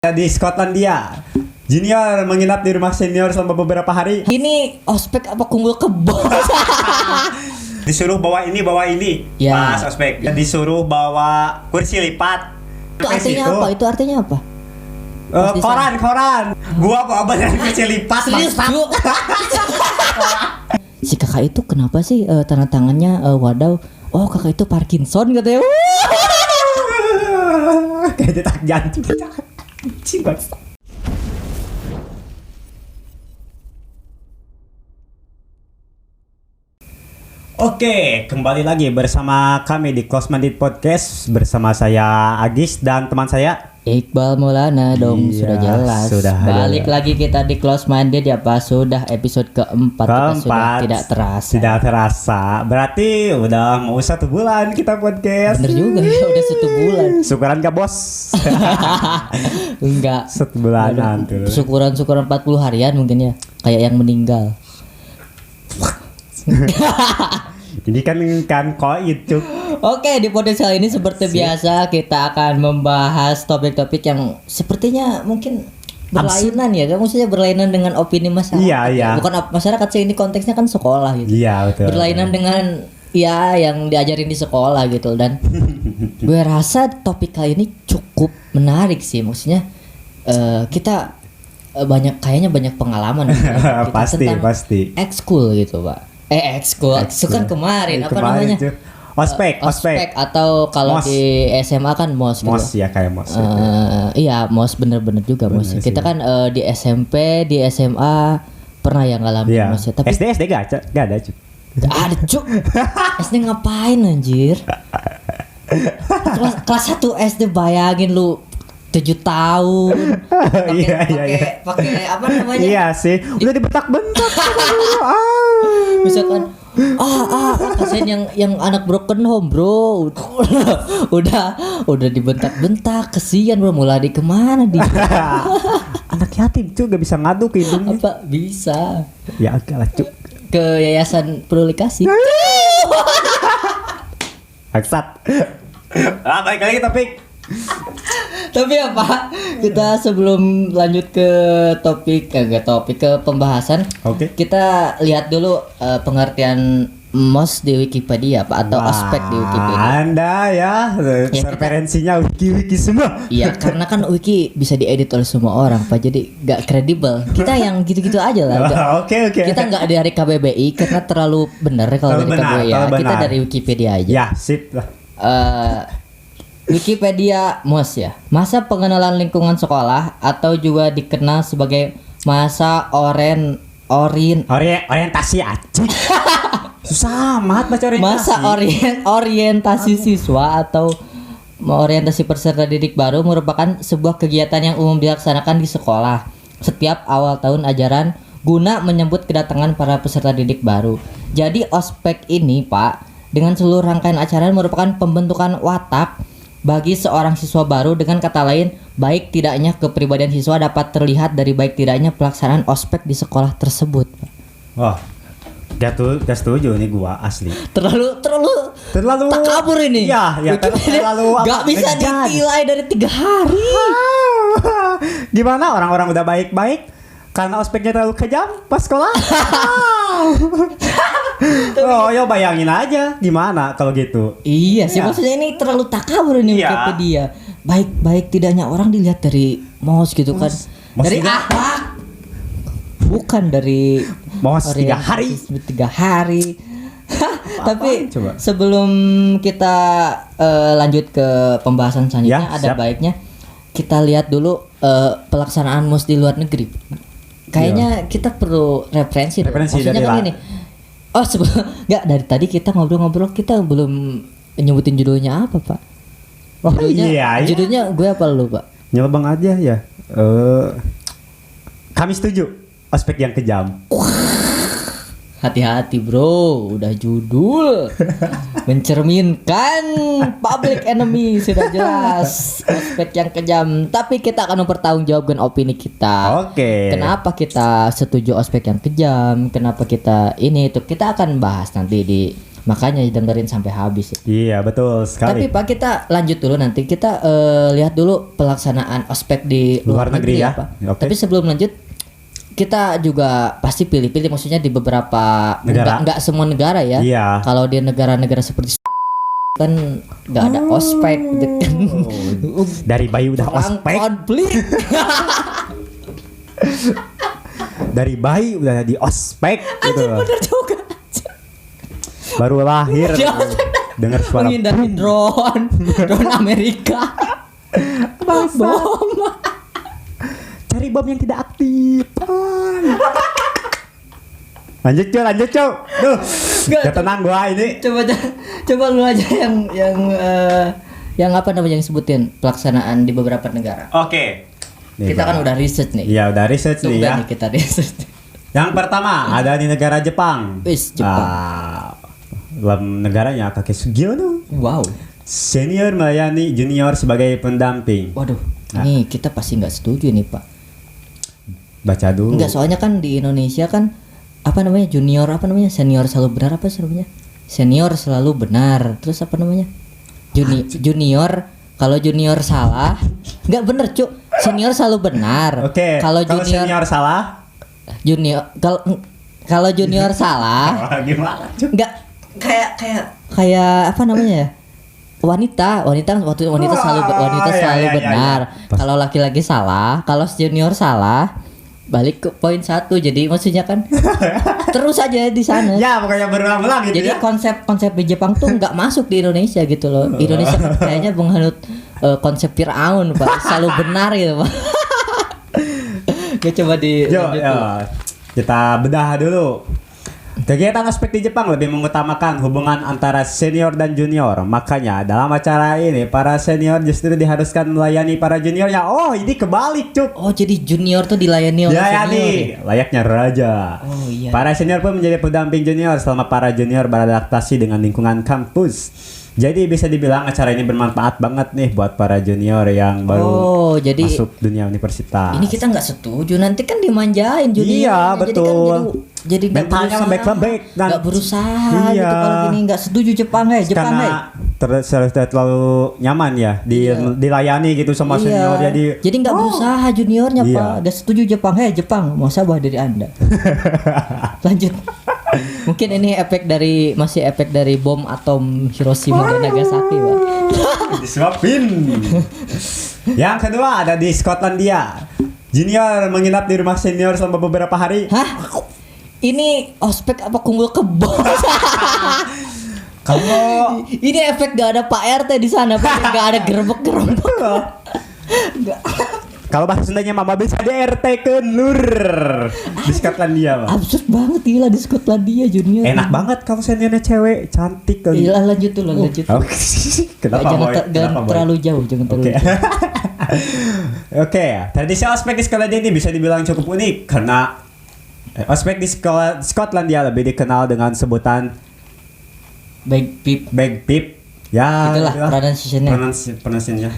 Di Skotlandia, junior menginap di rumah senior selama beberapa hari. Ini ospek apa kumpul kebo? Disuruh bawa ini Ya. pas ospek. Disuruh bawa kursi lipat. Itu artinya apa? Itu artinya apa? Koran. Gua bawa banyak kursi lipat. Serius, bangsat. Ju? Si kakak itu kenapa sih tanda tangannya wadaw? Oh, kakak itu Parkinson katanya. Kayak detak jantung. Cibak. Oke, kembali lagi bersama kami di Close Minded Podcast bersama saya Agis dan teman saya Iqbal Maulana dong, Iya, sudah jelas. sudah Balik ada. lagi kita di Close Minded ya Pak. Sudah episode keempat. Kita sudah tidak terasa. Tidak terasa. Berarti udah mau 1 bulan kita podcast. Bener juga ya, udah 1 bulan. Syukuran gak bos? Enggak. 1 bulanan tuh. Syukuran 40 harian mungkin ya. Kayak yang meninggal. Ini kan koit cuk. Oke, di podcast kali ini seperti biasa kita akan membahas topik-topik yang sepertinya mungkin berlainan ya, kan maksudnya berlainan dengan opini masyarakat. Iya. Bukan masyarakat sih, ini konteksnya kan sekolah gitu. Iya betul. Berlainan dengan ya yang diajarin di sekolah gitu, dan gue rasa topik kali ini cukup menarik sih, maksudnya kita kayaknya banyak pengalaman gitu, Pasti. ekskul gitu Pak. Ekskul kan kemarin apa namanya? Cuk. Ospek. Atau kalau Mos. di SMA kan MOS gitu. Mos ya kayak mos. Iya, MOS bener-bener juga MOS. Bener Kita sih. kan di SMP, di SMA pernah yang ngalamin Iya. MOS ya. Tapi SD gak ada cuk. gak ada cuk. SD ngapain anjir? kelas 1 SD bayangin lu 7 tahun. Pakai apa namanya? Iya sih. Udah dibentak-bentak sama guru. Misalkan kasihan yang anak broken home bro, udah dibentak-bentak, kesian bro, mulai di kemana dia? Anak yatim cuy gak bisa ngadu ke hidungnya. Apa bisa Ya agak lah cuy. ke yayasan peduli kasih? Aksat. Balik lagi topik. Tapi apa? Kita sebelum lanjut ke topik ke pembahasan, Oke. kita lihat dulu pengertian MOS di Wikipedia Pak, atau ospek di Wikipedia. Anda ya, referensinya wiki semua. Iya, karena kan wiki bisa diedit oleh semua orang Pak, jadi gak kredibel. Kita yang gitu-gitu aja lah. Oke. Kita nggak dari KBBI karena terlalu benar kalau dari KBBI ya. Kita dari Wikipedia aja. Ya, sip lah. Wikipedia MOS ya. Masa pengenalan lingkungan sekolah atau juga dikenal sebagai masa Orientasi aja. Susah amat baca orientasi. Masa orientasi siswa atau orientasi peserta didik baru merupakan sebuah kegiatan yang umum dilaksanakan di sekolah setiap awal tahun ajaran guna menyambut kedatangan para peserta didik baru. Jadi ospek ini Pak, dengan seluruh rangkaian acara merupakan pembentukan watak bagi seorang siswa baru. Dengan kata lain, baik tidaknya kepribadian siswa dapat terlihat dari baik tidaknya pelaksanaan ospek di sekolah tersebut. Wah, gak setuju nih gua asli. Terlalu tak kabur ini. Iya, terlalu gak bisa ditilai dari 3 hari. Gimana orang-orang udah baik-baik karena ospeknya terlalu kejam pas sekolah? Oh, yo bayangin aja gimana kalau gitu. Iya sih, Iya. maksudnya ini terlalu takabur ini Iya. Wikipedia. Baik tidaknya orang dilihat dari MOS gitu kan. Mos Dari juga. akhlak. Bukan dari MOS 3 hari. 3 hari. Tapi coba? sebelum kita lanjut ke pembahasan selanjutnya, Ya, ada siap. baiknya kita lihat dulu pelaksanaan MOS di luar negeri. Kayaknya kita perlu referensi. Referensi Maksudnya dari kan gini. Oh nggak, dari tadi kita ngobrol-ngobrol kita belum nyebutin judulnya apa Pak? Oh iya. Judulnya gue apa lu Pak? Nyelebang aja ya. Kami setuju ospek yang kejam. Hati-hati bro, udah judul mencerminkan public enemy, sudah jelas ospek yang kejam. Tapi kita akan mempertanggungjawabkan opini kita. Oke. Kenapa kita setuju ospek yang kejam? Kenapa kita ini itu kita akan bahas nanti di Makanya dengerin sampai habis. Iya, betul Tapi sekali. Pak, kita lanjut dulu, nanti kita lihat dulu pelaksanaan ospek di Luar negeri ya. Pak. Oke. Tapi sebelum lanjut, kita juga pasti pilih-pilih, maksudnya di beberapa Negara. nggak semua negara ya. Iya. Kalau di negara-negara seperti kan nggak ada ospek gitu kan. Dari bayi udah Perang ospek, konflik. dari bayi udah di ospek gitu. Bener juga. Baru lahir Dia dengar suara menghindari drone Amerika. Bom. cari bom yang tidak aktif. Lanjut Cok. Duh. Nggak, Gak tenang gua ini. Coba lu aja yang apa namanya yang sebutin pelaksanaan di beberapa negara. Oke. Nih, Kita Bang. kan udah research nih. Iya, udah research nih ya. Nih kita research. Yang pertama ada di negara Jepang. Wis, Jepang. Dalam negaranya Kakek Sugiono Wow. senior melayani junior sebagai pendamping. Waduh. Nah. Ini kita pasti nggak setuju nih Pak. Baca dulu. Enggak, soalnya kan di Indonesia kan apa namanya junior apa namanya senior selalu benar apa sih namanya? Senior selalu benar. Terus apa namanya? Junior kalau junior salah nggak bener Cuk. Senior selalu benar. Oke. Kalau senior junior salah, kalau junior salah gimana? Cuk? nggak kayak apa namanya ya? Wanita selalu iya. benar. Kalau laki-laki salah, kalau junior salah, balik ke poin 1. Jadi maksudnya kan terus aja di sana. Ya, pokoknya berulang-ulang gitu Jadi ya. konsep di Jepang tuh nggak masuk di Indonesia gitu loh. Indonesia kan kayaknya menganut konsep Firaun Pak, selalu benar gitu Pak. Gue coba di Yo, lanjut yo. dulu. Kita bedah dulu. Kegiatan aspek di Jepang lebih mengutamakan hubungan antara senior dan junior. Makanya dalam acara ini para senior justru diharuskan melayani para juniornya. Oh, ini kebalik, Cuk. Oh, jadi junior tuh dilayani oleh senior. Dilayani layaknya raja. Oh iya. Para senior pun menjadi pendamping junior selama para junior beradaptasi dengan lingkungan kampus. Jadi bisa dibilang acara ini bermanfaat banget nih buat para junior yang baru Oh, jadi masuk dunia universitas. ini kita nggak setuju, nanti kan dimanjain junior. Iya, betul. Jadi nggak Mentalnya berusaha, lembek-lembek dan- nggak berusaha Iya. gitu kalau gini nggak setuju Jepang karena terlalu nyaman ya dilayani gitu sama senior jadi nggak berusaha juniornya Iya. Pak, nggak setuju Jepang. Jepang mau sabah dari Anda. Lanjut. Mungkin ini masih efek dari bom atom Hiroshima dan Nagasaki Pak. disuapin. Yang kedua ada di Skotlandia. Junior menginap di rumah senior selama beberapa hari. Hah? Ini ospek apa kumpul kebo? Kalau Ini efek gak ada Pak RT di sana, Pak. Gak ada gerbek-gerbek. kalau bahasa Sundanya mama bisa di RT ke Nur di Skotlandia, Pak. Absurd banget gila di Skotlandia junior. Enak banget kalau seniornya cewek, cantik kan. Gila, lanjut dulu, lanjut. Oke. Kenapa, jangan Boy? jangan Kenapa, Boy? terlalu jauh, jangan terlalu Oke. jauh. Oke, tradisi ospek di Skotlandia ini bisa dibilang cukup unik karena ospek di Skotlandia lebih dikenal dengan sebutan Baik, Pip. bagpipe. Ya, Itulah pronunciation-nya. pronunciation-nya.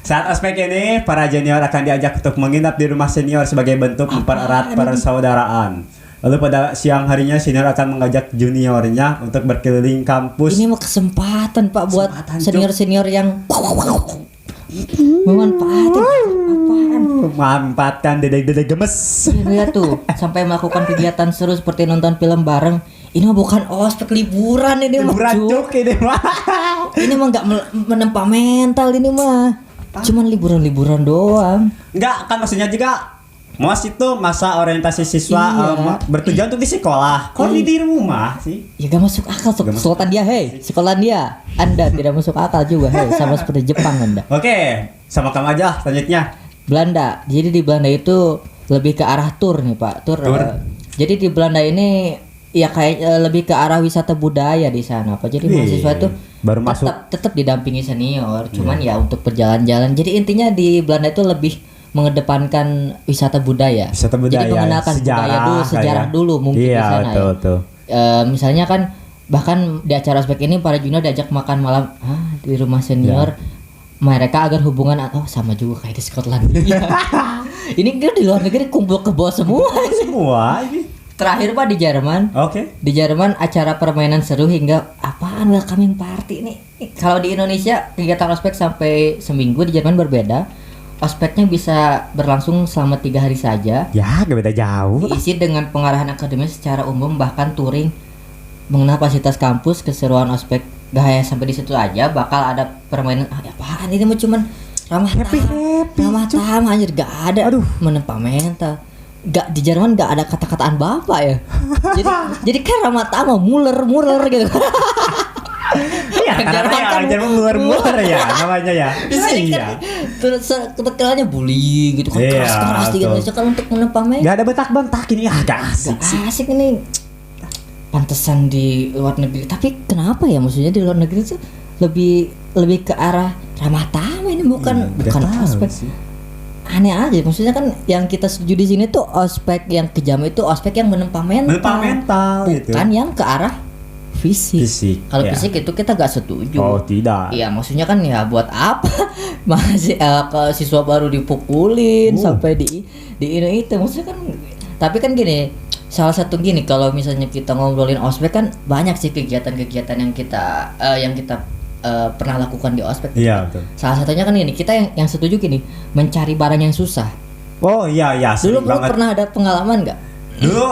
Saat ospek ini, para junior akan diajak untuk menginap di rumah senior sebagai bentuk mempererat persaudaraan. Lalu pada siang harinya senior akan mengajak juniornya untuk berkeliling kampus. Ini mah kesempatan Pak buat Kesempatan, Cuk. senior-senior yang memanfaatkan apaan? Memanfaatkan dedek-dedek gemes. Lihat tuh, sampai melakukan kegiatan seru seperti nonton film bareng. Ini mah bukan ospek, liburan ini mah. Liburan, Cuk. Cuk, ini mah. Ini mah nggak menempa mental ini mah. Cuman liburan-liburan doang. Enggak, kan maksudnya juga MOS itu masa orientasi siswa Iya. bertujuan untuk di sekolah. Kok di rumah sih? Ya gak masuk akal Gak masuk Skotlandia, hei. Skotlandia. Anda tidak masuk akal juga, hei. Sama seperti Jepang Anda. Oke, sama kamu aja selanjutnya. Belanda. Jadi di Belanda itu lebih ke arah tur nih, Pak. Tur. Jadi di Belanda ini ya kayak lebih ke arah wisata budaya di sana, Pak. Jadi Wih, mahasiswa itu baru masuk. tetap didampingi senior, cuman ya untuk berjalan-jalan. Jadi intinya di Belanda itu lebih mengedepankan wisata budaya. Wisata budaya, Jadi mengenalkan sejarah kayak. dulu mungkin di Iya, sana betul. misalnya kan bahkan di acara ospek ini para junior diajak makan malam di rumah senior. Mereka agar hubungan sama juga kayak di Skotlandia. Ini kan di luar negeri kumpul kebo semua. Semua ini Terakhir Pak di Jerman. Oke. Di Jerman acara permainan seru hingga apaan welcoming party nih. Kalau di Indonesia kegiatan ospek sampai seminggu, di Jerman berbeda. Ospeknya bisa berlangsung selama 3 hari saja. Ya, gak beda jauh. Diisi dengan pengarahan akademis secara umum, bahkan touring mengenal fasilitas kampus. Keseruan ospek gak hanya sampai di situ aja, bakal ada permainan. Apaan ini mah cuman ramah tamah anjir, gak ada. Aduh, menempa mental. Gak di Jerman gak ada kata-kataan bapak ya. jadi kan ramah tamah muler gitu. Iya, karena Jerman muler ya namanya ya. Di sini kan terkenalnya bully gitu kan, Iya, keras di Indonesia kan untuk menempa mental. Gak ada bentak-bentak ini, gak asik sih. Asik ini. Pantesan di luar negeri. Tapi kenapa ya, maksudnya di luar negeri tuh lebih ke arah ramah tamah ini bukan ospek sih. Aneh aja, maksudnya kan yang kita setuju di sini tuh ospek yang kejam itu ospek yang menempa mental gitu. Bukan yang ke arah fisik. Kalau ya. fisik itu kita gak setuju. Oh tidak. Iya, maksudnya kan ya buat apa masih ke siswa baru dipukulin sampai di ini itu, maksudnya kan. Tapi kan gini, salah satu gini, kalau misalnya kita ngobrolin ospek kan banyak sih kegiatan-kegiatan yang kita pernah lakukan di ospek. Iya betul. Salah satunya kan ini, kita yang setuju gini, mencari barang yang susah. Oh iya. Dulu pernah ada pengalaman nggak? Dulu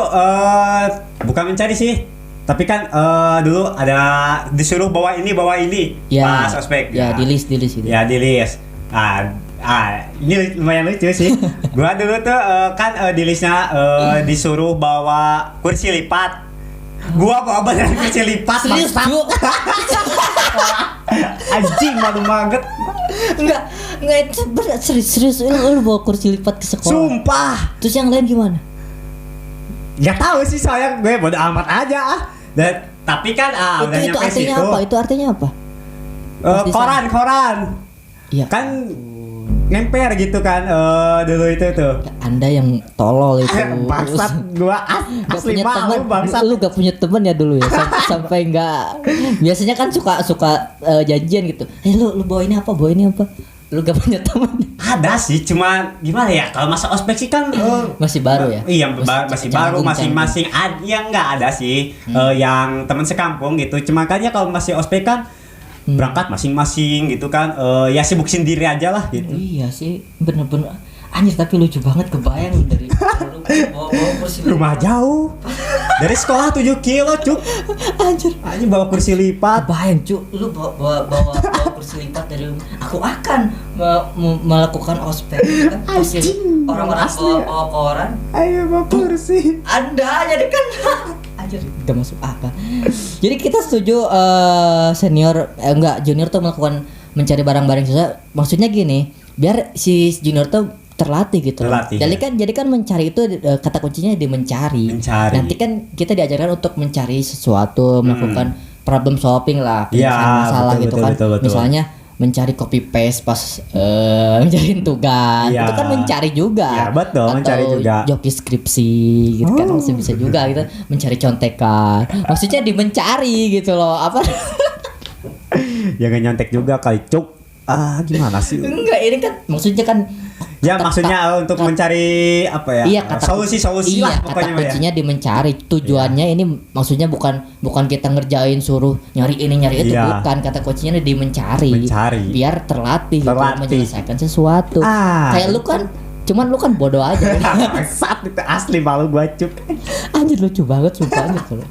bukan mencari sih, tapi kan dulu ada disuruh bawa ini Ya, pas ospek. ya di list itu. Ya di list. Ini lumayan lucu sih. Gua dulu tuh kan di listnya disuruh bawa kursi lipat. Gua bawa banyak kursi lipat. Serius, bangsat. Ju? Anjing, malu banget. Enggak itu berat, serius lu bawa kursi lipat ke sekolah. Sumpah. Terus yang lain gimana? Gak tahu sih, soalnya gue bodo amat aja ah. Tapi kan udah itu nyampe artinya situ. apa? Itu artinya apa? Koran. Iya. Kan ngemper gitu kan dulu itu tuh. Anda yang tolol itu. Bangsat, gua Gak asli punya teman, malu bangsat. lu gak punya teman ya dulu ya sampai nggak. Biasanya kan suka janjian gitu. Lu bawa ini apa? Lu gak punya teman? Ada sih, cuma gimana ya, kalau masa ospek sih kan Masih baru ya? Iya, masih baru, masing-masing yang nggak ada sih yang teman sekampung gitu. Cuma kan ya kalau masih ospek kan berangkat masing-masing gitu kan, ya sibuk sendiri aja lah gitu. Iya sih, bener-bener. Anjir, tapi lucu banget, kebayang lu dari bawa kursi lipat. Rumah jauh. Dari sekolah 7 kilo, Cuk. Anjir, Bawa kursi lipat. kebayang cu, lu bawa kursi lipat dari rumah. Aku akan melakukan ospek gitu kan. Pasti orang-orang bawa koran. Ayo bawa kursi. Anda jadi kan anjir, gak masuk akal. Jadi kita setuju junior tuh mencari barang-barang susah. Maksudnya gini, biar si junior tuh terlatih gitu. Jadi kan mencari itu kata kuncinya di mencari. Nanti kan kita diajarkan untuk mencari sesuatu, melakukan problem solving lah, penyelesaian masalah gitu kan. Betul. Misalnya mencari copy paste pas mencari tugas, itu kan mencari juga. Iya betul, atau mencari juga. Joki skripsi gitu kan, masih bisa juga gitu. Mencari contekan, maksudnya di mencari gitu loh, apa? Jangan nyontek juga kali, Cuk. Gimana sih? Enggak, ini kan maksudnya kan. Ya maksudnya untuk mencari apa ya? Iya, solusi iya, lah kata pokoknya kuncinya di mencari. Tujuannya ini maksudnya bukan kita ngerjain suruh nyari ini nyari itu, bukan. Kata kuncinya di mencari. Biar terlatih. Gitu, menyelesaikan sesuatu. Kayak lu kan, cuman lu kan bodoh aja. Saat itu asli malu gua, Cuk. Anjir, lucu banget sumpahnya kalau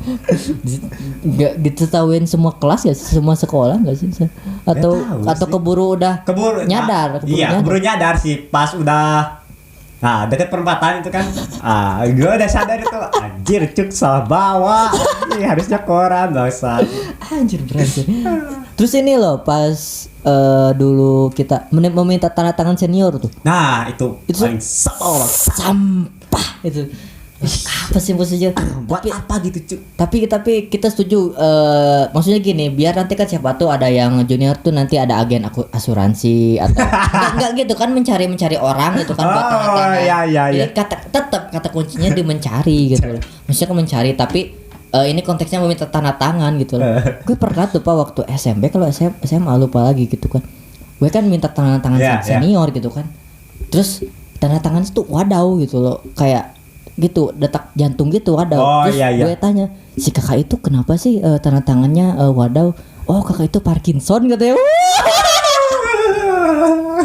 nggak diketahuin semua kelas ya, semua sekolah nggak sih? Atau keburu nyadar. Keburu nyadar sih pas udah deket perempatan itu kan. Gue udah sadar itu, anjir Cuk, salah bawa. Harusnya koran, dosa. Anjir, berhasil. Terus ini loh, pas dulu kita meminta tanda tangan senior tuh. Nah, itu paling sampah itu. Apa sih maksudnya? Buat apa gitu, Cuk? Tapi kita setuju, maksudnya gini, biar nanti kan siapa tuh ada yang junior tuh nanti ada agen asuransi atau enggak gitu kan, mencari orang gitu kan buat tanda tangan. Iya. Jadi tetap kata kuncinya di mencari gitu loh. Maksudnya kan mencari, tapi ini konteksnya meminta tanda tangan gitu loh. Gue pernah tuh Pak waktu SMP, kalau SMA lupa lagi gitu kan. Gue kan minta tanda tangan senior gitu kan. Terus tanda tangan itu wadaw gitu loh, kayak gitu, detak jantung gitu ada. Oh, Terus iya, iya. gue tanya, si kakak itu kenapa sih tanda tangannya wadaw? Oh kakak itu Parkinson katanya.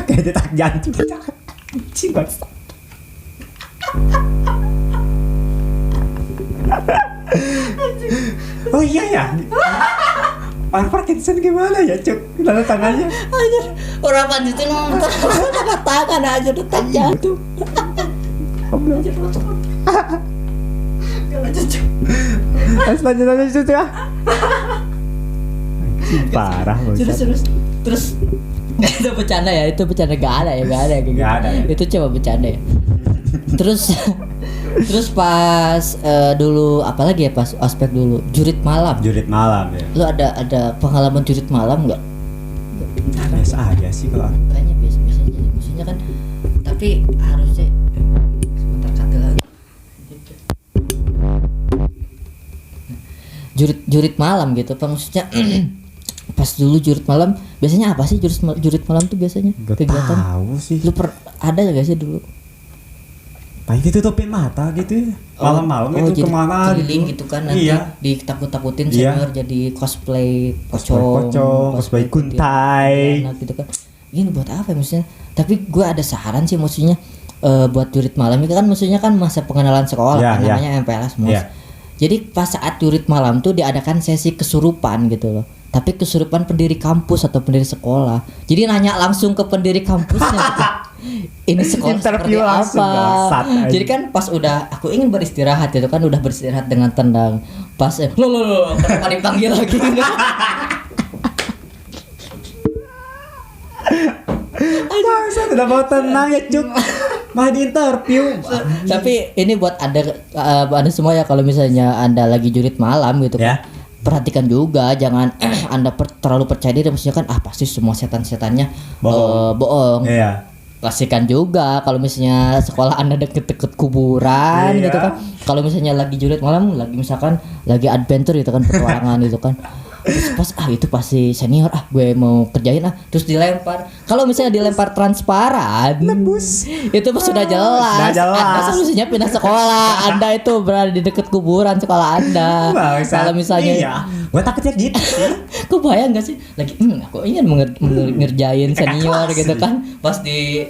Kayak detak jantung. Anjing banget. Oh iya ya. Parkinson gimana ya, Cuk? Tanda tangannya. Anjir, orang Parkinson nonton tanda tangan aja detak jantung. Anjir, Lanjut ya. Parah terus itu bercanda ya, itu bercanda gak ada ya kayak gitu. Gak ada ya. Itu coba bercanda ya. Terus pas dulu apalagi ya, pas ospek dulu jurit malam. Jurit malam ya. Lu ada pengalaman jurit malam nggak? Biasa aja sih kalau. Kayaknya biasanya maksudnya kan, tapi harusnya sebentar kata lagi. Jurit malam gitu, apa maksudnya? Pas dulu jurit malam biasanya apa sih jurit malam tuh biasanya? Gak tahu sih. Lu ada gak sih dulu? Paling ditutupin mata gitu ya. Malam-malam itu jadi kemana keliling gitu kan, nanti Iya. ditakut-takutin Iya. senior jadi cosplay Pocong, cosplay kuntai. kuntilanak gitu kan. Ini buat apa ya maksudnya? Tapi gue ada saran sih maksudnya, buat jurit malam itu kan maksudnya kan masa pengenalan sekolah Iya, kan, iya. namanya MPLS Mos. Iya. Jadi pas saat jurit malam tuh diadakan sesi kesurupan gitu loh. Tapi kesurupan pendiri kampus atau pendiri sekolah. Jadi nanya langsung ke pendiri kampusnya gitu. Ini sekolah Interview seperti langsung, apa? bangsat aja. Jadi kan pas udah aku ingin beristirahat itu kan, udah beristirahat dengan tenang. Pas lo kenapa dipanggil lagi? Masa udah mau tenang ya, Cuk. Mah di interview. Tapi ini buat ada semua ya, kalau misalnya Anda lagi jurit malam gitu kan. Ya. Perhatikan juga, jangan Anda terlalu percaya diri, maksudnya kan pasti semua setan-setannya bohong. Iya. Pastikan juga kalau misalnya sekolah Anda deket-deket kuburan Iya. gitu kan. Kalau misalnya lagi jurit malam, lagi misalkan lagi adventure gitu kan, petualangan gitu kan. Terus pas itu pasti senior, gue mau kerjain terus dilempar. Kalau misalnya dilempar transparan, Nebus. itu pas sudah jelas. Sudah jelas. Anda solusinya pindah sekolah. Anda itu berada di dekat kuburan sekolah Anda. Bangsat. Kalau misalnya Iya. Gue takutnya gitu sih. kebayang gak sih lagi aku ingin ngerjain senior Kelas. gitu kan, pas di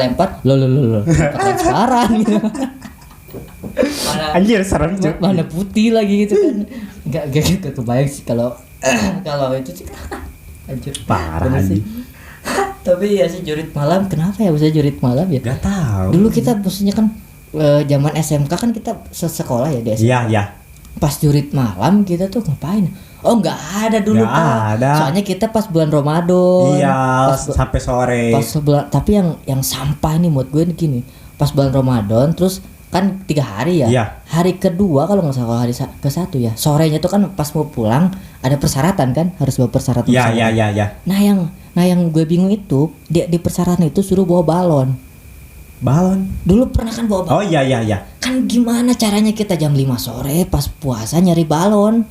lempar lo transparan gitu. Anjir serem, Cuk. Mana putih lagi gitu kan. Gak kebayang sih kalau kalau itu sih. Anjir, Parah bener sih. anjing. Tapi ya sih jurit malam, kenapa ya bisa jurit malam ya? Gak tahu. Dulu kita maksudnya kan zaman SMK kan kita sekolah ya di SMK. Iya, iya. Pas jurit malam kita tuh ngapain? Oh nggak ada dulu Nggak Pak. ada. Soalnya kita pas bulan Ramadan. Iya, Pas sampai sore. bulan, tapi yang sampah nih buat gue nih gini. Pas bulan Ramadan terus kan 3 hari ya. Iya. Hari kedua kalau nggak salah, hari ke-1 ya. Sorenya tuh kan pas mau pulang ada persyaratan kan, harus bawa persyaratan. Iya, sana. iya, iya, iya. Nah yang gue bingung itu di persyaratan itu suruh bawa balon. Balon. Dulu pernah kan bawa balon. Oh iya, iya, iya. Kan gimana caranya kita jam 5 sore pas puasa nyari balon?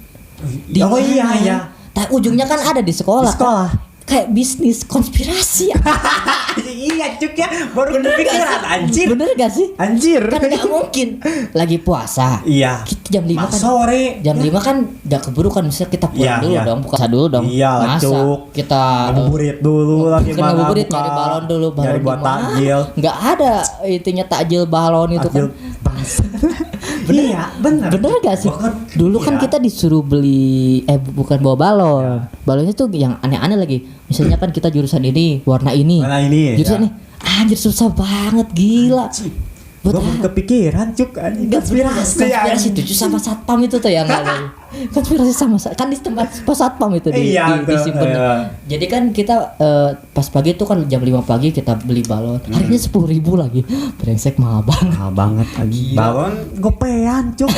Di Oh mana? iya, iya. Ujungnya kan ada di sekolah. Di sekolah. Kan? Kayak bisnis konspirasi. Iya, Cuk ya. Baru kepikiran anjir. Bener gak sih? Anjir. Kan gak mungkin lagi puasa. Iya. Kita jam 5 kan. Sore. Jam 5 kan gak keburu kan, misalnya kita pulang Iya, dulu iya. dong, puasa dulu dong. Iya lah, Masa Cuk. kita Ngabuburit dulu lagi bukan ngabuburit, nyari balon dulu, balon nyari buat di mana? takjil. Nggak ada itunya takjil balon itu Takjil kan. Iya, bener. Bener gak sih? Bahkan, Dulu kan iya. kita disuruh beli bukan bawa balon. Balonnya tuh yang aneh-aneh lagi. Misalnya kan kita jurusan ini, warna ini. Warna ini, Jurusan ya. ini. Anjir susah banget, gila. Gue Buat belum kepikiran, Cuk. Anjing. konspirasi anjing. itu sama satpam itu tuh yang nggak konspirasi sama kan di tempat pas satpam itu Iya, betul. disimpan. Iya. Jadi kan kita pas pagi itu kan jam 5 pagi kita beli balon. Harganya 10.000 lagi. Brengsek mahal banget. Mahal banget anjing. Balon gopean, Cuk.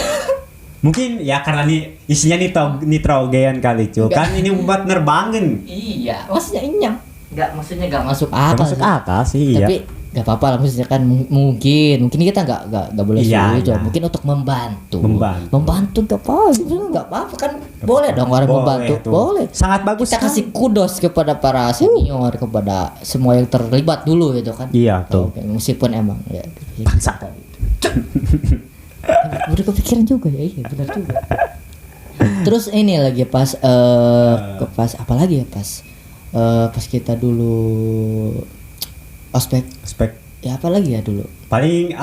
Mungkin ya karena isinya nitrogen kali, Cuk. Enggak. Kan ini buat nerbangin. Iya, maksudnya inyam. Maksudnya nggak masuk Gak akal. masuk sih. akal sih, iya. Tapi nggak apa-apa lah, maksudnya kan mungkin kita nggak boleh Iya, setuju. iya. Mungkin untuk membantu. Membantu. nggak apa, nggak apa kan boleh dong orang Boleh membantu, tuh. boleh. Sangat bagus Kita kan? kasih kudos kepada para senior, kepada semua yang terlibat dulu gitu kan. Iya, tuh. Oke, meskipun emang ya. Bangsa. Baru kepikiran juga ya, iya benar juga. Terus ini lagi pas pas apa lagi ya pas kita dulu ospek Spek. ya apa lagi ya dulu Paling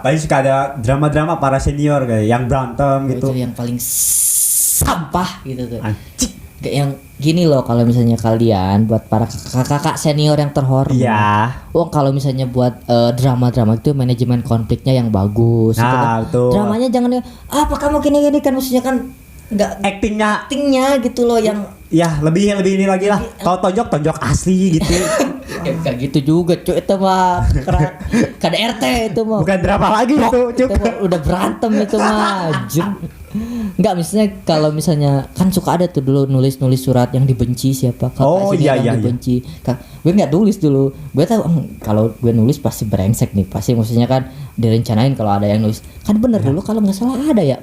paling suka ada drama-drama para senior kayak yang berantem gitu. itu yang paling sampah gitu tuh. Anjing. Kayak yang gini loh, kalau misalnya kalian buat para kakak-kakak senior yang terhormat. Iya. Kalau misalnya buat drama-drama itu manajemen konfliknya yang bagus gitu kan. Betul. Dramanya jangan apa kamu gini-gini kan, maksudnya kan nggak Actingnya gitu loh yang ya lebih ini lagi lah. Kalau tonjok asli gitu. kayak gitu juga cuy, itu mah KDRT itu mah. Bukan drama lagi itu, Itu mah udah berantem itu mah anjir. Enggak, misalnya kalau misalnya kan suka ada tuh dulu nulis surat yang dibenci siapa kakak senior yang dibenci. Gue nggak nulis dulu, gue tahu kalau gue nulis pasti brengsek nih, pasti maksudnya kan direncanain kalau ada yang nulis. Kan bener dulu kalau nggak salah ada ya,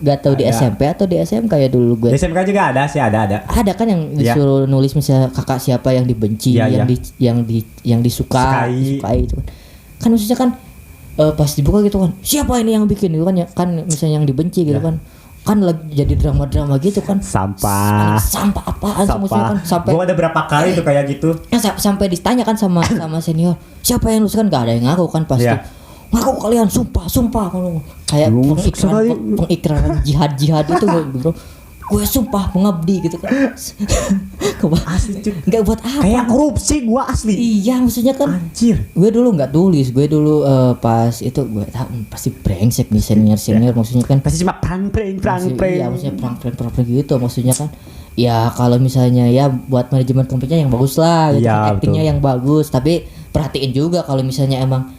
gak tahu di SMP atau di SMK ya dulu gue. Di SMK juga ada sih, ada. Ada kan yang disuruh nulis misalnya kakak siapa yang dibenci, yang disukai itu kan. Kan maksudnya kan pas dibuka gitu kan, siapa ini yang bikin gitu kan ya, kan misalnya yang dibenci gitu kan lagi jadi drama-drama gitu kan. Sampah Apaan sih maksudnya kan, sampai gua ada berapa kali tuh kayak gitu. sampai ditanya kan sama senior, siapa yang nulis, kan gak ada yang ngaku kan pasti. Ngaku kalian, sumpah kalau kayak pengikraran jihad itu bro. Gue sumpah mengabdi gitu kan. Asli cuy. Enggak buat apa? Kayak korupsi gua asli. Iya, maksudnya kan Anjir. gue dulu nggak tulis, gue dulu pas itu gue tahu pasti brengsek nih senior maksudnya kan. Pasti cuma prang. Iya, maksudnya perang gitu maksudnya kan. Ya kalau misalnya ya buat manajemen konfliknya yang bagus lah gitu, Ya, actingnya yang bagus, tapi perhatiin juga kalau misalnya emang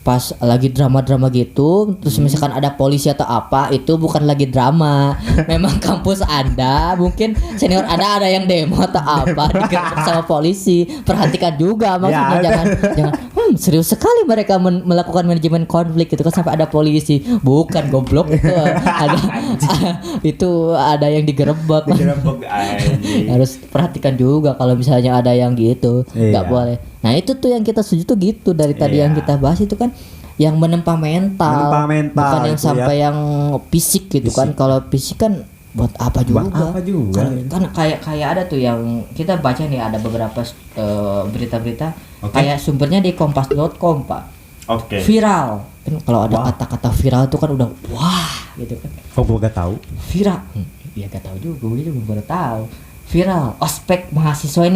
pas lagi drama-drama gitu, terus misalkan ada polisi atau apa, itu bukan lagi drama. Memang kampus Anda, mungkin senior Anda ada yang demo atau apa, digerebek sama polisi. Perhatikan juga maksudnya, jangan serius sekali mereka melakukan manajemen konflik gitu kan sampai ada polisi. Bukan goblok itu ada itu ada yang digerebek. Harus perhatikan juga kalau misalnya ada yang gitu, nggak boleh. Nah itu tuh yang kita setuju tuh gitu dari tadi yang kita bahas itu kan, yang menempa mental bukan yang sampai yang fisik gitu kan. Kalau fisik kan buat apa juga? Kan kayak ada tuh yang kita baca nih, ada beberapa berita-berita kayak sumbernya di kompas.com Pak. Viral kan, kalau ada kata-kata viral itu kan udah wah gitu kan. Oh gua gak tahu. Viral, ya gak tahu juga, gue juga baru tahu. Viral, ospek mahasiswa.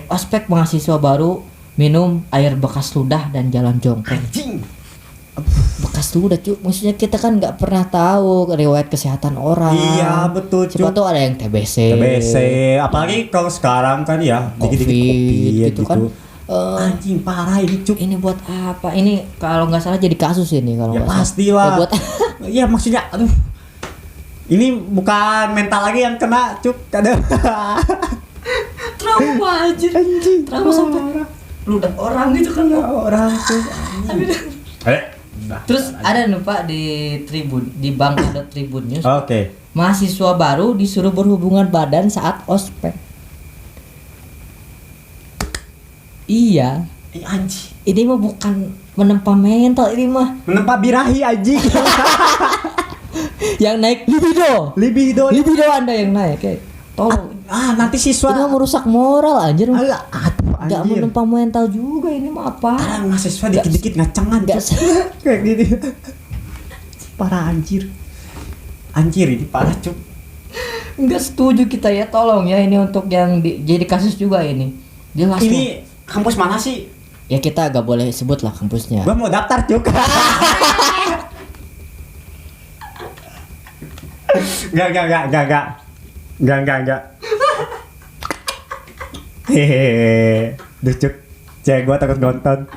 Ospek mahasiswa baru minum air bekas ludah dan jalan jongkok. Anjing. Bekas ludah cuy, maksudnya kita kan nggak pernah tahu riwayat kesehatan orang. Iya betul cuy. Siapa tuh ada yang TBC, apalagi kalau sekarang kan ya dikit-dikit COVID gitu kan. Anjing parah ini cuy. Ini buat apa? Ini kalau nggak salah jadi kasus ini kalau ya nggak pasti salah. lah. Ya, buat iya maksudnya aduh. Ini bukan mental lagi yang kena cuk, kadang trauma aja. Anjing. Trauma sampai ludah orang gitu kan. Orang tuh. Terus ada nih Pak di Tribun, di Bangka.Tribun News. Oke. Mahasiswa baru disuruh berhubungan badan saat ospek. Iya. Anjing. Ini mah bukan menempa mental, ini mah Menempa birahi anjing. yang naik libido Anda yang naik kayak tolong nanti siswa itu merusak moral anjir. Nggak menempa mental juga ini mah apa. Mahasiswa dikit-dikit ngacengan kayak gini. Parah anjir ini parah cuk. Nggak setuju kita ya, tolong ya, ini untuk yang jadi kasus juga ini jelas. Ini kampus mana sih? Ya kita agak boleh sebut lah kampusnya. Gua mau daftar cuk. Enggak. Hehehe. Duh cuk. Cewek gua takut nonton.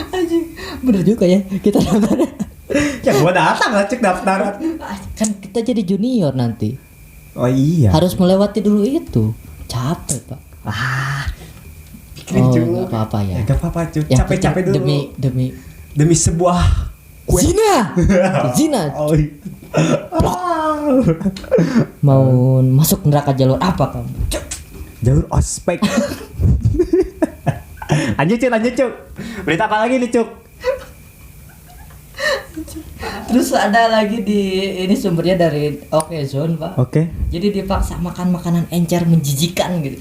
Anjing, bener juga ya kita daftar. Ya gua datang lah cuk daftar. Kan kita jadi junior nanti. Oh iya. Harus melewati dulu itu. Capek Pak. Pikirin cuk. Gak apa-apa ya. Gak apa-apa cuk. Yang Capek-capek dulu. Demi sebuah Zina. Oh, mau masuk neraka jalur apa kamu? Jalur ospek. Lanjut cuk. Berita apa lagi nih cuk? Terus ada lagi ini sumbernya dari Okezone, Pak. Oke. Jadi dipaksa makan makanan encer menjijikan gitu.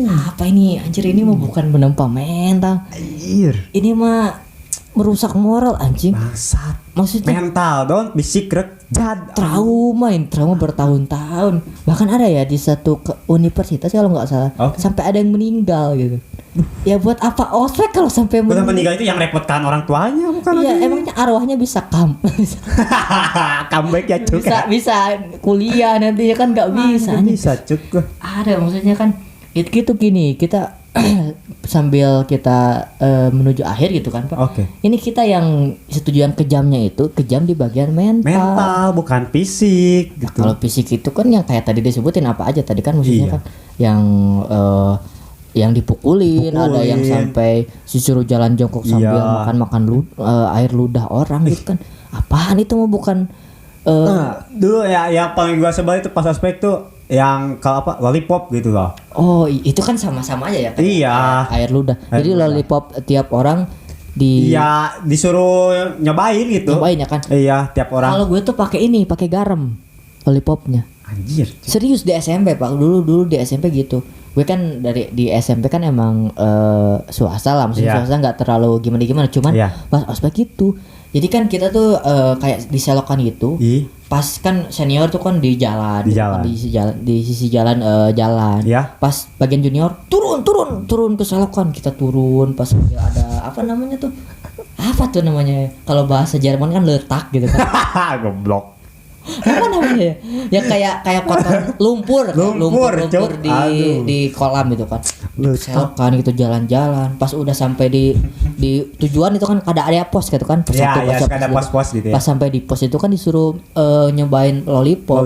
Apa ini? Anjir, ini mah bukan menempa mental. Anjir. Ini mah merusak moral anjing. Bangsat. Maksudnya Mental don fisik rek jad. trauma bertahun-tahun. Bahkan ada ya di satu universitas kalau nggak salah Oke. sampai ada yang meninggal gitu. Ya buat apa ospek kalau sampai Udah meninggal itu yang repotkan orang tuanya bukan? Iya, emangnya arwahnya bisa Comeback ya cuk. bisa kuliah nantinya kan nggak bisa. Nggak bisa cuk. Ada maksudnya kan gitu gini kita sambil kita menuju akhir gitu kan Pak. Oke. Ini kita yang setuju yang kejamnya itu kejam di bagian mental. Mental bukan fisik Nah, gitu. kalau fisik itu kan yang kayak tadi disebutin apa aja tadi kan maksudnya Iya. kan yang dipukulin, ada yang sampai disuruh jalan jongkok sambil Iya. makan air ludah orang gitu kan. Apaan itu mah bukan Nah, dulu ya yang paling gua sebel itu pas aspek tuh yang kalau apa lollipop gitu loh. oh itu kan sama-sama aja ya kan. Iya. Air ludah. Air Jadi ludah. lollipop tiap orang Iya, disuruh nyobain gitu. nyobain ya kan. Iya, tiap orang. Kalau gue tuh pakai garam lollipopnya. Anjir. Serius di SMP Pak, dulu di SMP gitu. Gue kan di SMP kan emang swasta lah, maksudnya Iya. swasta nggak terlalu gimana, cuman Iya. pas ospek gitu. Jadi kan kita tuh kayak diselokan gitu. Pas kan senior tuh kan di jalan, Di gitu jalan. kan, di sisi jalan jalan. Iya. Pas bagian junior turun ke selokan, kita turun pas ada apa namanya tuh? Apa tuh namanya? Kalau bahasa Jerman kan letak gitu kan. Goblok. Apa namanya ya kayak kotor lumpur Lumpur, Cuk. di Aduh. kolam itu kan Letak. selokan gitu jalan-jalan pas udah sampai di tujuan itu kan ada pos gitu kan pos Ya, satu, ya, pos suka ada dua. pos-pos gitu ya. Pas sampai di pos itu kan disuruh nyobain lollipop.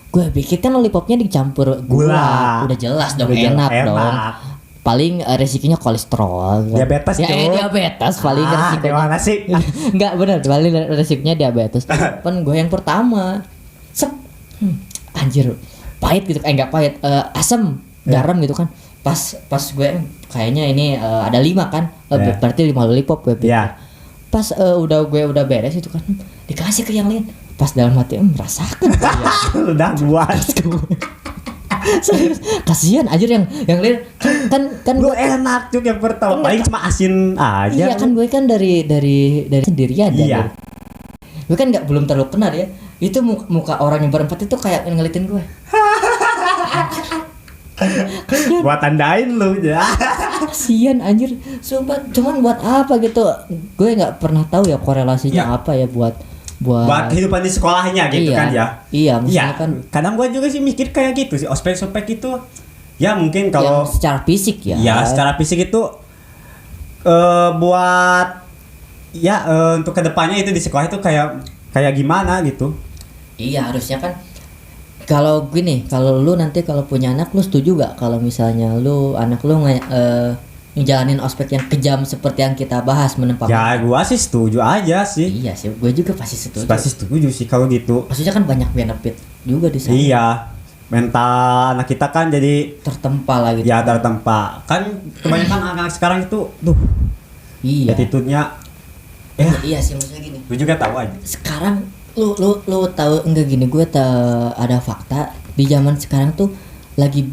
Gue pikir kan lollipopnya dicampur gula. Udah jelas dong Udah enak enak. dong. Paling resikonya kolesterol. Diabetes, ya, Cuk. diabetes paling resikonya. Gimana sih? Enggak benar, paling resikonya diabetes. Kan gue yang pertama. Sep. Anjir. Pahit gitu. Enggak pahit, asam, garam gitu kan. Pas gue kayaknya ini ada 5 kan. Berarti 5 lollipop gue pikir. Ya. Pas udah beres itu kan dikasih ke yang lain. Pas dalam hati rasakan. Udah buat. Serius, kasihan anjir yang lain kan Lu gue enak Cuk yang pertama. Paling cuma asin aja. iya kan gue kan dari sendirian Iya. Gue kan belum terlalu kenal ya. Itu muka orang yang berempat itu kayak ngeliatin gue. Gua tandain lu ya. Kasihan anjir. Sumpah, cuman buat apa gitu? Gue nggak pernah tahu ya korelasinya Ya. apa ya buat kehidupan di sekolahnya gitu iya, kan ya. Iya, maksudnya Iya, kan kadang gua juga sih mikir kayak gitu sih. Ospek-ospek itu ya mungkin kalau yang secara fisik ya. ya secara fisik itu buat ya untuk kedepannya itu di sekolah itu kayak gimana gitu. Iya, harusnya kan kalau gini, kalau lu nanti kalau punya anak lu setuju gak kalau misalnya anak lu ngejalanin ospek yang kejam seperti yang kita bahas menempa Ya gua sih setuju aja sih. Iya sih, gue juga pasti setuju. Pasti setuju sih kalau gitu. Maksudnya kan banyak benefit juga di sana. Iya. Mental anak kita kan jadi Tertempa lah gitu. ya tertempa. Kan kebanyakan anak sekarang itu Iya. attitude-nya Iya sih, maksudnya gini. lu juga tahu aja. Sekarang lu tahu enggak gini, gue ada fakta di zaman sekarang tuh lagi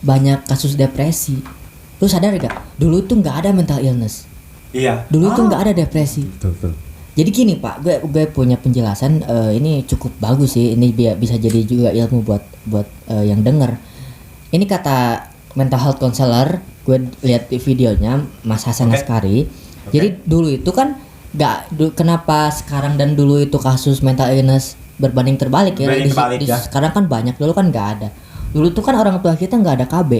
banyak kasus depresi. Lu sadar gak? Dulu tuh nggak ada mental illness. Iya. Dulu tuh nggak ada depresi. Betul. Jadi gini Pak, gue punya penjelasan ini cukup bagus sih. Ini bisa jadi juga ilmu buat yang denger. Ini kata mental health counselor, gue lihat di videonya Mas Hasan Oke. Askari. Jadi dulu itu kan kenapa sekarang dan dulu itu kasus mental illness berbanding terbalik ya. Berbanding terbalik, ya. Sekarang kan banyak, dulu kan nggak ada. Dulu tuh kan orang tua kita nggak ada KB.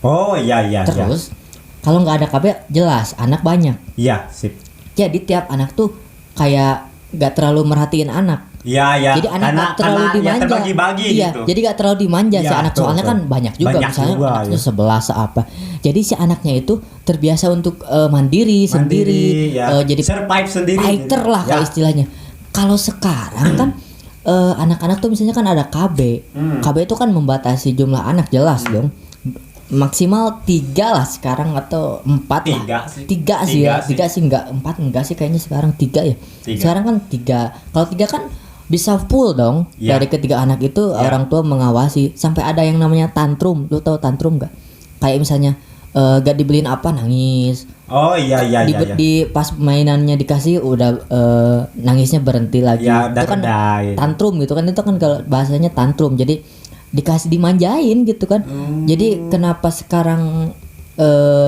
Oh iya. Terus kalau nggak ada KB jelas anak banyak. Iya, sip. Jadi tiap anak tuh kayak nggak terlalu merhatiin anak. Iya. Jadi anak nggak terlalu dimanja. Ya, terbagi-bagi iya, gitu. jadi nggak terlalu dimanja si Iya, anak, betul, soalnya betul. kan banyak juga Banyak misalnya juga, anak tuh ya. 11 apa. Jadi si anaknya itu terbiasa untuk mandiri sendiri, ya. jadi survive sendiri. fighter lah Ya. kalau istilahnya. Kalau sekarang kan anak-anak tuh misalnya kan ada KB. KB itu kan membatasi jumlah anak jelas dong. maksimal 3 lah sekarang atau 4 lah. 3 sih ya. 3 sih enggak, 4 enggak sih kayaknya sekarang 3 ya. 3. Sekarang kan 3. Kalau 3 kan bisa full dong. Ya. Dari ketiga anak itu orang tua mengawasi sampai ada yang namanya tantrum. Lu tahu tantrum enggak? Kayak misalnya gak dibeliin apa nangis. Oh iya. Di pas mainannya dikasih udah nangisnya berhenti lagi. Ya, itu kan gitu. tantrum gitu kan, itu kan kalau bahasanya tantrum. Jadi dikasih dimanjain gitu kan. Jadi kenapa sekarang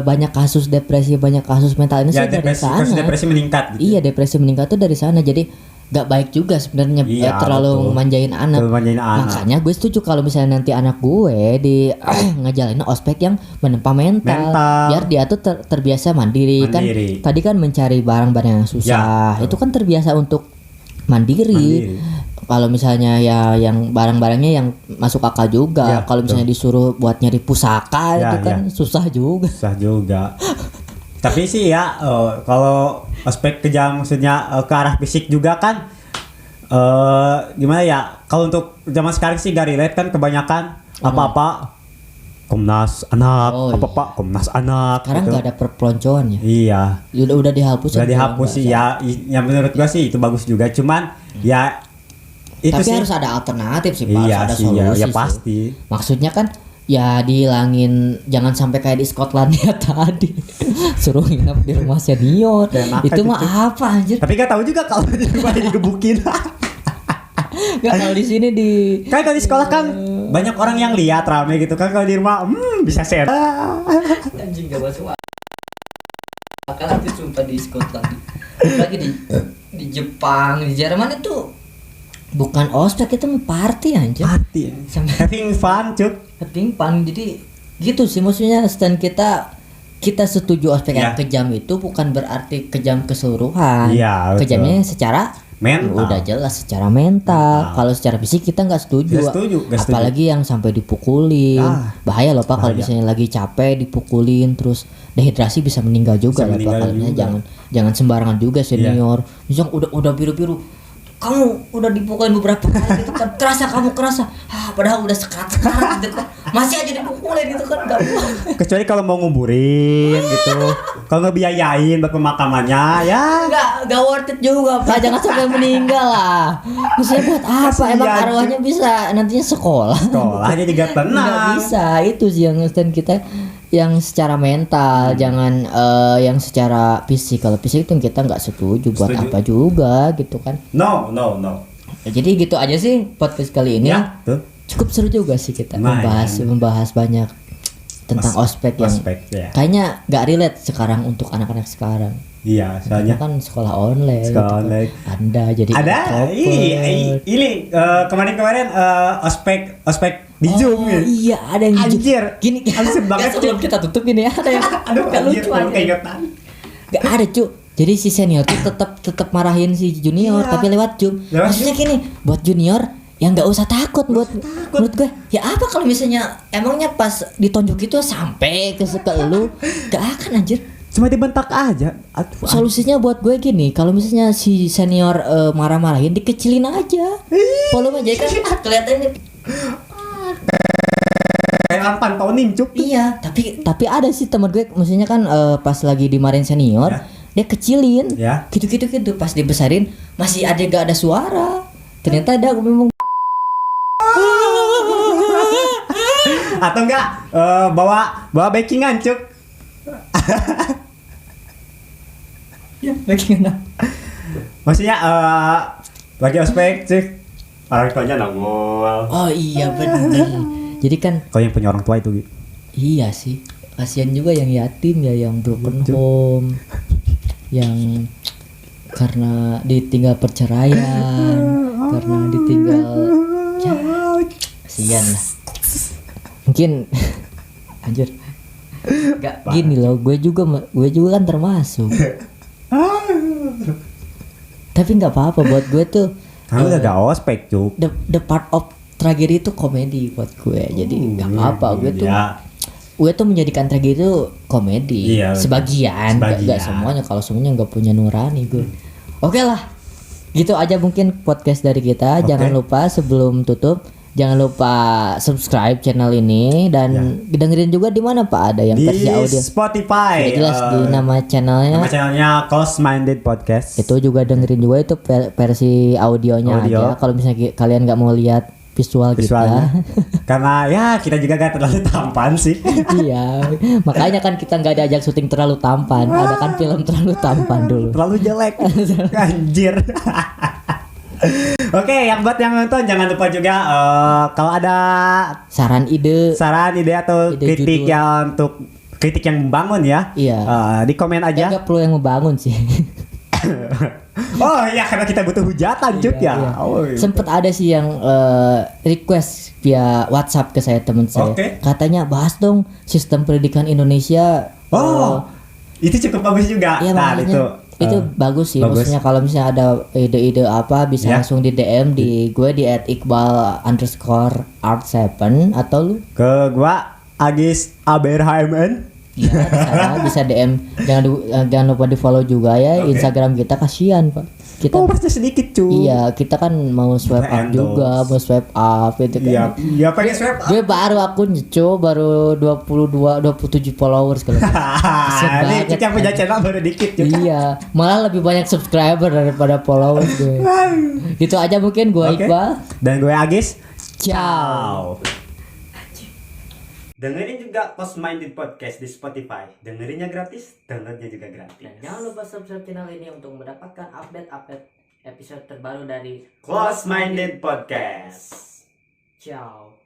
banyak kasus depresi, banyak kasus mental ini Ya, dari sana. depresi meningkat gitu. Iya, depresi meningkat tuh dari sana. Jadi gak baik juga sebenarnya terlalu manjain anak. Makanya gue setuju kalau misalnya nanti anak gue di ngejalanin ospek yang menempa mental. Biar dia tuh terbiasa mandiri kan. Tadi kan mencari barang-barang yang susah. Itu kan terbiasa untuk mandiri. Kalau misalnya ya yang barang-barangnya yang masuk akal juga. Kalau misalnya disuruh buat nyari pusaka itu kan susah juga. Tapi sih ya kalau aspek kejam maksudnya ke arah fisik juga kan gimana ya, kalau untuk zaman sekarang sih gak relate kan, kebanyakan apa-apa Komnas Anak, Komnas Anak. Sekarang gitu. gak ada perpeloncoan ya. Iya. Udah dihapus. Udah dihapus sih ya. Yang menurut gua sih itu bagus juga. Cuman ya itu tapi sih harus ada alternatif sih, Pak. Iya Harus ada sih, solusi ya pasti. Maksudnya kan ya dihilangin, jangan sampai kayak di Skotlandia tadi suruh nginep di rumah senior. Itu mah apa anjir? Tapi gak tahu juga kalau di rumah digebukin. Gak, kalau di sini di kan kalau di sekolah kan banyak orang yang lihat rame gitu kan, kalau di rumah bisa share. anjing gak masuk akal itu sumpah di Skotlandia. Lagi di Jepang, di Jerman itu bukan ospek, itu mah party anjir. Party. Having fun, Cuk. Having fun. Jadi gitu sih maksudnya, stand kita setuju ospek yang kejam itu bukan berarti kejam keseluruhan. Iya, kejamnya secara mental. Udah jelas secara mental. Kalau secara fisik kita nggak setuju. Apalagi yang sampai dipukulin. Bahaya loh Pak, kalau misalnya lagi capek dipukulin terus dehidrasi bisa meninggal juga lah Pak. Kalau jangan sembarangan juga senior. Misalnya udah biru-biru, kamu udah dipukulin beberapa kali gitu kan, kamu kerasa, padahal udah sekat-sekat gitu kan, masih aja dipukulin gitu kan, gak kecuali kalau mau nguburin gitu, kalau ngebiayain buat pemakamannya ya gak worth it juga Pak, jangan sampai meninggal lah. Maksudnya buat apa, emang arwahnya bisa nantinya sekolahnya juga tenang. Gak bisa, itu sih yang stand kita yang secara mental, jangan yang secara fisik. Kalau fisik itu kita nggak setuju buat apa juga gitu kan. No. Jadi gitu aja sih podcast kali ini. Ya, tuh. Cukup seru juga sih kita membahas banyak tentang ospek yang kayaknya nggak relate sekarang untuk anak-anak sekarang. Iya, soalnya kan sekolah online. Anda jadi ini kemarin ospek di Zoom ya. Iya, ada yang anjir. Gini banget sebelum kita tutup ini ya, ada yang gak lucu aja. Gak ada cu. Jadi si senior tuh tetap marahin si junior tapi lewat Zoom. Maksudnya gini, buat junior yang nggak usah takut menurut gue. Ya apa kalau misalnya emangnya pas ditonjok itu sampai ke lu gak akan anjir. Cuma dibentak aja. Solusinya buat gue gini, kalau misalnya si senior marah-marahin, dikecilin aja volume aja kan kelihatannya kayak pantauin Cuk. Iya, tapi ada sih teman gue, maksudnya kan pas lagi dimarahin senior dia kecilin gitu pas dibesarin masih ada gak ada suara, ternyata ada memang. Atau enggak bawa backingan Cuk. Ya, backingan. Maksudnya lagi ospek Cuk, orang tuanya nongol. Oh iya benar. Jadi kan kalau yang punya orang tua itu iya sih, kasihan juga yang yatim ya, yang broken home, yang karena ditinggal perceraian, karena ditinggal ya kasihan lah. Mungkin anjir gak gini loh, gue juga kan termasuk. Tapi nggak apa-apa buat gue tuh. Kamu udah gak ospek Cuk. The part of tragedi itu komedi buat gue, jadi nggak apa-apa. Gue tuh menjadikan tragedi itu komedi. Sebagian. Gak semuanya. Kalau semuanya nggak punya nurani gue. Oke lah, gitu aja mungkin podcast dari kita. Jangan lupa sebelum tutup, Jangan lupa subscribe channel ini dan dengerin juga di mana Pak, ada yang Di versi audio. Spotify. Sudah jelas di nama channelnya. Nama channelnya Close Minded Podcast. Itu juga dengerin juga itu versi audionya Audio. aja. Kalau misalnya kalian nggak mau lihat visualnya. Visualnya. Karena ya kita juga gak terlalu tampan sih. Iya, makanya kan kita nggak diajak syuting terlalu tampan. Ada kan film terlalu tampan dulu. Terlalu jelek. Anjir. Oke, yang buat yang nonton jangan lupa juga kalau ada Saran ide. ide atau Ide kritik judul. untuk kritik yang membangun ya. Iya. Di komen aja. Nggak perlu yang membangun sih. Oh iya, karena kita butuh hujatan cut ya. Iya. Oh, iya. Sempet ada sih yang request via WhatsApp ke saya, teman saya. Oke. Katanya bahas dong sistem pendidikan Indonesia. Oh, itu cukup bagus juga. Iya, Nah, makanya itu bagus sih. bagus. Maksudnya kalau misalnya ada ide-ide apa bisa Ya. langsung di DM di gue di @iqbal_art7 atau lu ke gua Agis Aberheimen. ya di sana bisa DM. Jangan lupa di follow juga ya Oke. Instagram kita, kasihan Pak. Kita Oh, pasti sedikit cuy. iya, kita kan mau swipe up Endorse. juga, mau swipe up gitu kan. Iya, iya pengen swab. Gue baru akun nyeco baru 27 followers kalau. Ini banget, yang punya anjing. channel baru dikit juga. Iya, malah lebih banyak subscriber daripada followers gue. Gitu aja mungkin gue Oke. Iqbal. Dan gue Agis. Ciao. Dengerin juga Close Minded Podcast di Spotify. Dengerinnya gratis, downloadnya juga gratis. Dan jangan lupa subscribe channel ini untuk mendapatkan update episode terbaru dari Close Minded Podcast. Ciao.